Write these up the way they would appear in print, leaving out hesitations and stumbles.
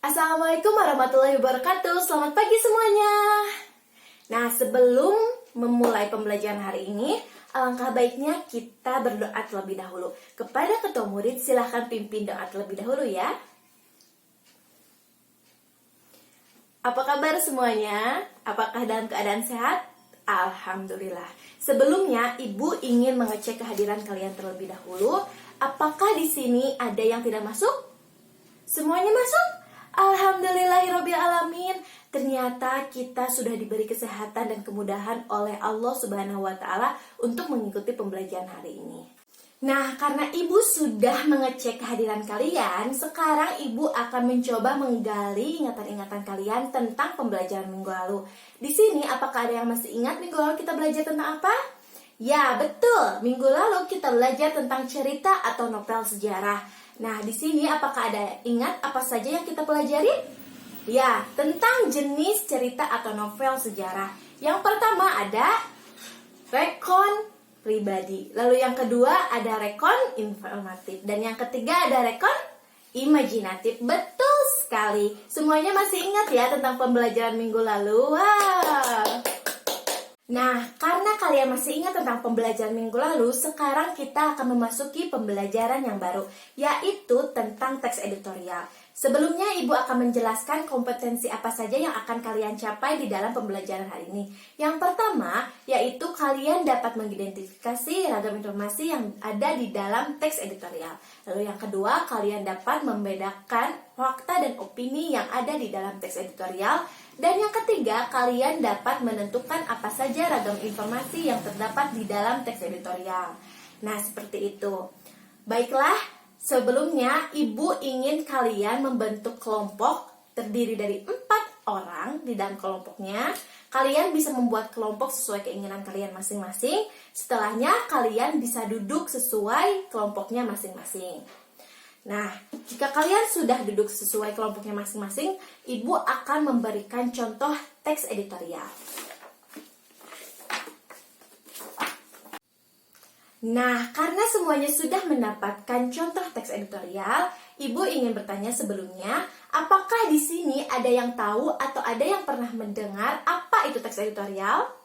Assalamualaikum warahmatullahi wabarakatuh. Selamat pagi semuanya. Nah, sebelum memulai pembelajaran hari ini, alangkah baiknya kita berdoa terlebih dahulu. Kepada ketua murid, silahkan pimpin doa terlebih dahulu ya. Apa kabar semuanya? Apakah dalam keadaan sehat? Alhamdulillah. Sebelumnya, Ibu ingin mengecek kehadiran kalian terlebih dahulu. Apakah di sini ada yang tidak masuk? Semuanya masuk? Alhamdulillahirobbilalamin. Ternyata kita sudah diberi kesehatan dan kemudahan oleh Allah Subhanahu wa Ta'ala untuk mengikuti pembelajaran hari ini. Nah, karena Ibu sudah mengecek kehadiran kalian, sekarang Ibu akan mencoba menggali ingatan-ingatan kalian tentang pembelajaran minggu lalu. Di sini, apakah ada yang masih ingat minggu lalu kita belajar tentang apa? Ya, betul. Minggu lalu kita belajar tentang cerita atau novel sejarah. Nah, di sini apakah ada ingat apa saja yang kita pelajari? Ya, tentang jenis cerita atau novel sejarah. Yang pertama ada rekon pribadi. Lalu yang kedua ada rekon informatif. Dan yang ketiga ada rekon imajinatif. Betul sekali. Semuanya masih ingat ya tentang pembelajaran minggu lalu? Wow. Nah, karena kalian masih ingat tentang pembelajaran minggu lalu, sekarang kita akan memasuki pembelajaran yang baru, yaitu tentang teks editorial. Sebelumnya, Ibu akan menjelaskan kompetensi apa saja yang akan kalian capai di dalam pembelajaran hari ini. Yang pertama, yaitu kalian dapat mengidentifikasi ragam informasi yang ada di dalam teks editorial. Lalu yang kedua, kalian dapat membedakan fakta dan opini yang ada di dalam teks editorial. Dan yang ketiga, kalian dapat menentukan apa saja ragam informasi yang terdapat di dalam teks editorial. Nah, seperti itu. Baiklah, sebelumnya Ibu ingin kalian membentuk kelompok terdiri dari 4 orang di dalam kelompoknya. Kalian bisa membuat kelompok sesuai keinginan kalian masing-masing. Setelahnya, kalian bisa duduk sesuai kelompoknya masing-masing. Nah, jika kalian sudah duduk sesuai kelompoknya masing-masing, Ibu akan memberikan contoh teks editorial. Nah, karena semuanya sudah mendapatkan contoh teks editorial, Ibu ingin bertanya sebelumnya, apakah di sini ada yang tahu atau ada yang pernah mendengar apa itu teks editorial?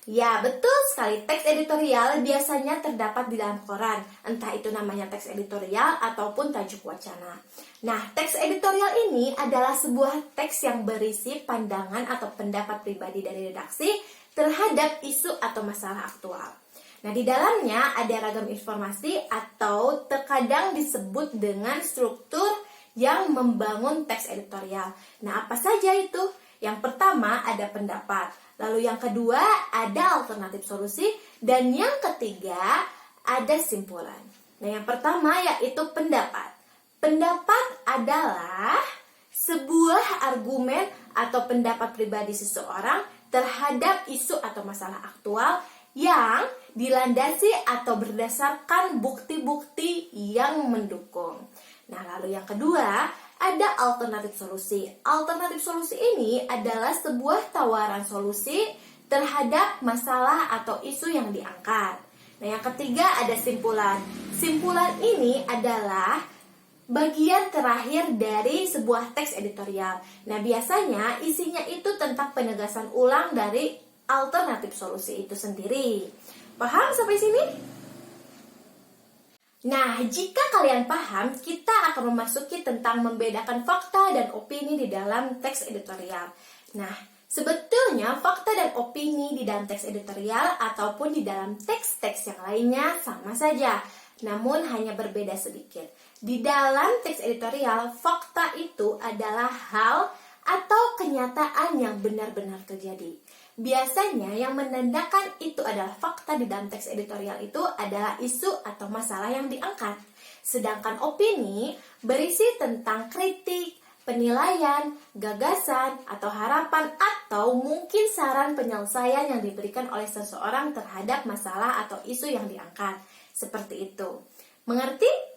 Ya, betul sekali. Teks editorial biasanya terdapat di dalam koran. Entah itu namanya teks editorial ataupun tajuk wacana. Nah, teks editorial ini adalah sebuah teks yang berisi pandangan atau pendapat pribadi dari redaksi terhadap isu atau masalah aktual. Nah, di dalamnya ada ragam informasi atau terkadang disebut dengan struktur yang membangun teks editorial. Nah, apa saja itu? Yang pertama ada pendapat. Lalu yang kedua ada alternatif solusi. Dan yang ketiga ada simpulan. Nah, yang pertama yaitu pendapat. Pendapat adalah sebuah argumen atau pendapat pribadi seseorang terhadap isu atau masalah aktual yang dilandasi atau berdasarkan bukti-bukti yang mendukung. Nah, lalu yang kedua ada alternatif solusi. Alternatif solusi ini adalah sebuah tawaran solusi terhadap masalah atau isu yang diangkat. Nah, yang ketiga ada simpulan. Simpulan ini adalah bagian terakhir dari sebuah teks editorial. Nah, biasanya isinya itu tentang penegasan ulang dari alternatif solusi itu sendiri. Paham sampai sini? Nah, jika kalian paham, kita akan memasuki tentang membedakan fakta dan opini di dalam teks editorial. Nah, sebetulnya fakta dan opini di dalam teks editorial ataupun di dalam teks-teks yang lainnya sama saja, namun hanya berbeda sedikit. Di dalam teks editorial, fakta itu adalah hal atau kenyataan yang benar-benar terjadi. Biasanya yang menandakan itu adalah fakta di dalam teks editorial itu adalah isu atau masalah yang diangkat. Sedangkan opini berisi tentang kritik, penilaian, gagasan, atau harapan, atau mungkin saran penyelesaian yang diberikan oleh seseorang terhadap masalah atau isu yang diangkat. Seperti itu. Mengerti?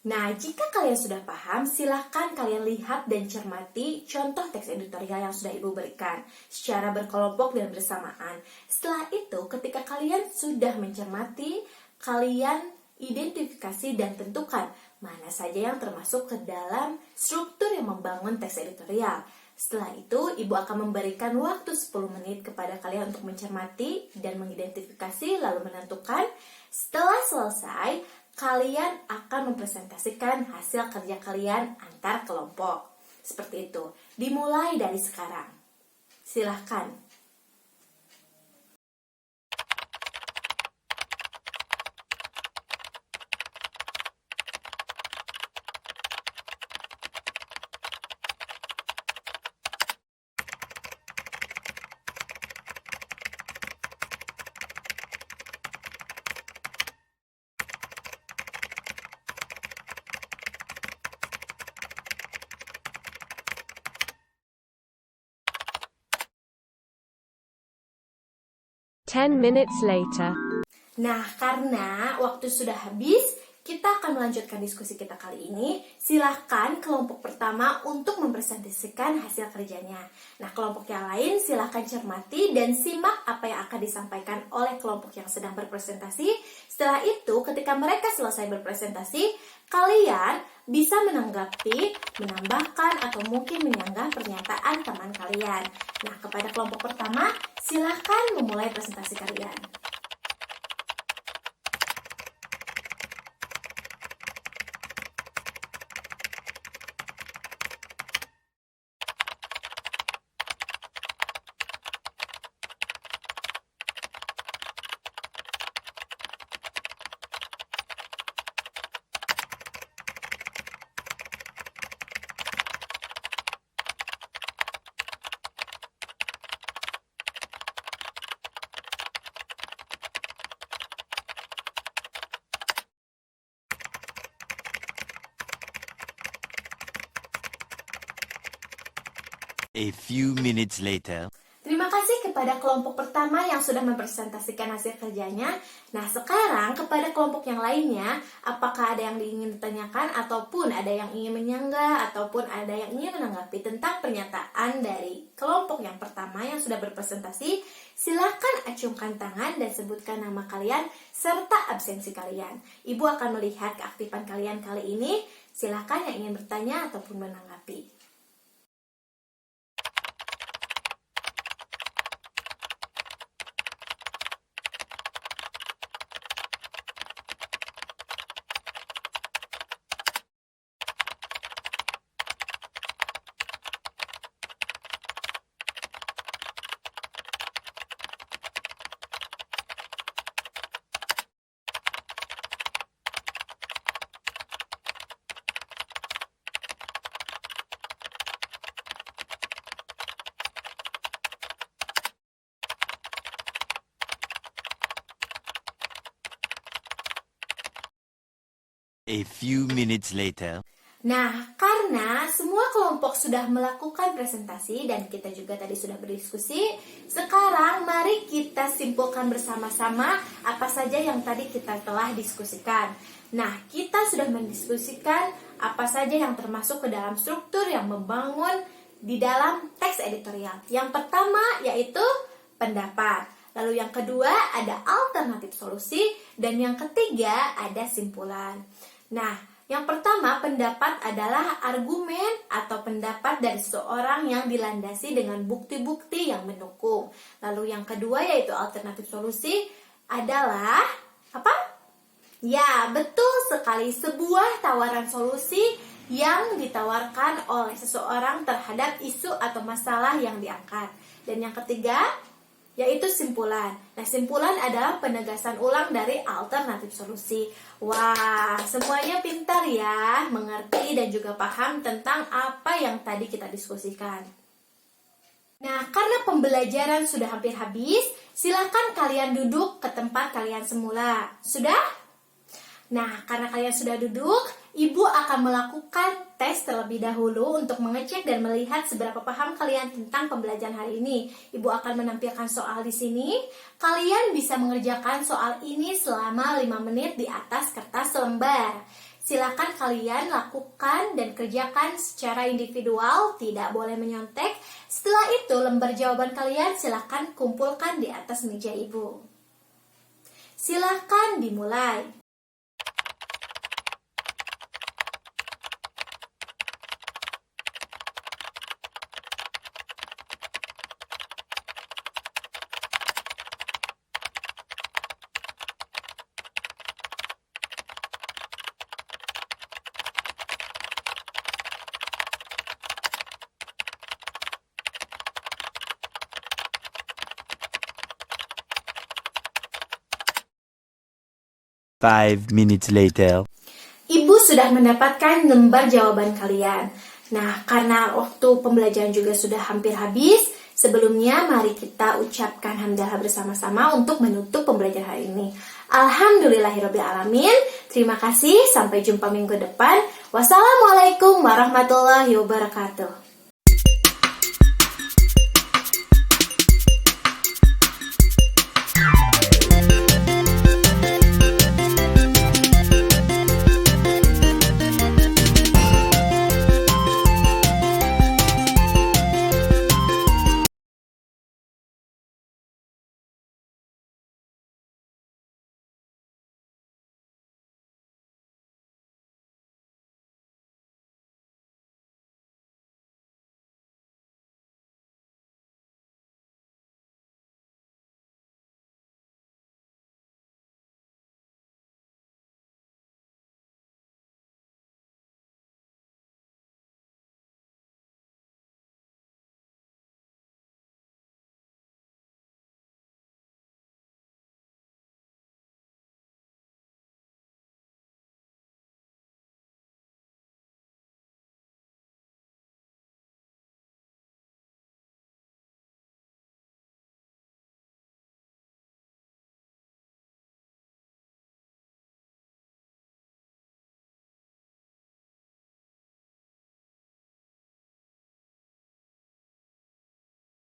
Nah, jika kalian sudah paham, silahkan kalian lihat dan cermati contoh teks editorial yang sudah Ibu berikan secara berkelompok dan bersamaan. Setelah itu, ketika kalian sudah mencermati, kalian identifikasi dan tentukan mana saja yang termasuk ke dalam struktur yang membangun teks editorial. Setelah itu, Ibu akan memberikan waktu 10 menit kepada kalian untuk mencermati dan mengidentifikasi lalu menentukan. Setelah selesai, kalian akan mempresentasikan hasil kerja kalian antar kelompok. Seperti itu. Dimulai dari sekarang. Silahkan. Ten minutes later. Nah, karena waktu sudah habis, kita akan melanjutkan diskusi kita kali ini. Silahkan kelompok pertama untuk mempresentasikan hasil kerjanya. Nah, kelompok yang lain silahkan cermati dan simak apa yang akan disampaikan oleh kelompok yang sedang berpresentasi. Setelah itu, ketika mereka selesai berpresentasi, kalian bisa menanggapi, menambahkan, atau mungkin menyanggah pernyataan teman kalian. Nah, kepada kelompok pertama, silahkan memulai presentasi kalian. A few minutes later. Terima kasih kepada kelompok pertama yang sudah mempresentasikan hasil kerjanya. Nah, sekarang kepada kelompok yang lainnya, apakah ada yang ingin ditanyakan ataupun ada yang ingin menyanggah ataupun ada yang ingin menanggapi tentang pernyataan dari kelompok yang pertama yang sudah berpresentasi? Silakan acungkan tangan dan sebutkan nama kalian serta absensi kalian. Ibu akan melihat keaktifan kalian kali ini. Silakan yang ingin bertanya ataupun menanggapi. A few minutes later. Nah, karena semua kelompok sudah melakukan presentasi dan kita juga tadi sudah berdiskusi, sekarang mari kita simpulkan bersama-sama apa saja yang tadi kita telah diskusikan. Nah, kita sudah mendiskusikan apa saja yang termasuk ke dalam struktur yang membangun di dalam teks editorial. Yang pertama yaitu pendapat. Lalu yang kedua ada alternatif solusi dan yang ketiga ada simpulan. Nah, yang pertama pendapat adalah argumen atau pendapat dari seseorang yang dilandasi dengan bukti-bukti yang mendukung. Lalu yang kedua yaitu alternatif solusi adalah apa? Ya, betul sekali, sebuah tawaran solusi yang ditawarkan oleh seseorang terhadap isu atau masalah yang diangkat. Dan yang ketiga yaitu simpulan. Nah, simpulan adalah penegasan ulang dari alternatif solusi. Wah, semuanya pintar ya, mengerti dan juga paham tentang apa yang tadi kita diskusikan. Nah, karena pembelajaran sudah hampir habis, silakan kalian duduk ke tempat kalian semula. Sudah? Nah, karena kalian sudah duduk, Ibu akan melakukan tes terlebih dahulu untuk mengecek dan melihat seberapa paham kalian tentang pembelajaran hari ini. Ibu akan menampilkan soal di sini. Kalian bisa mengerjakan soal ini selama 5 menit di atas kertas selembar. Silakan kalian lakukan dan kerjakan secara individual, tidak boleh menyontek. Setelah itu, lembar jawaban kalian silakan kumpulkan di atas meja Ibu. Silakan dimulai. 5 minutes later. Ibu sudah mendapatkan lembar jawaban kalian. Nah, karena waktu pembelajaran juga sudah hampir habis, sebelumnya mari kita ucapkan hamdalah bersama-sama untuk menutup pembelajaran hari ini. Alhamdulillahirrabbilalamin. Terima kasih, sampai jumpa minggu depan. Wassalamualaikum warahmatullahi wabarakatuh.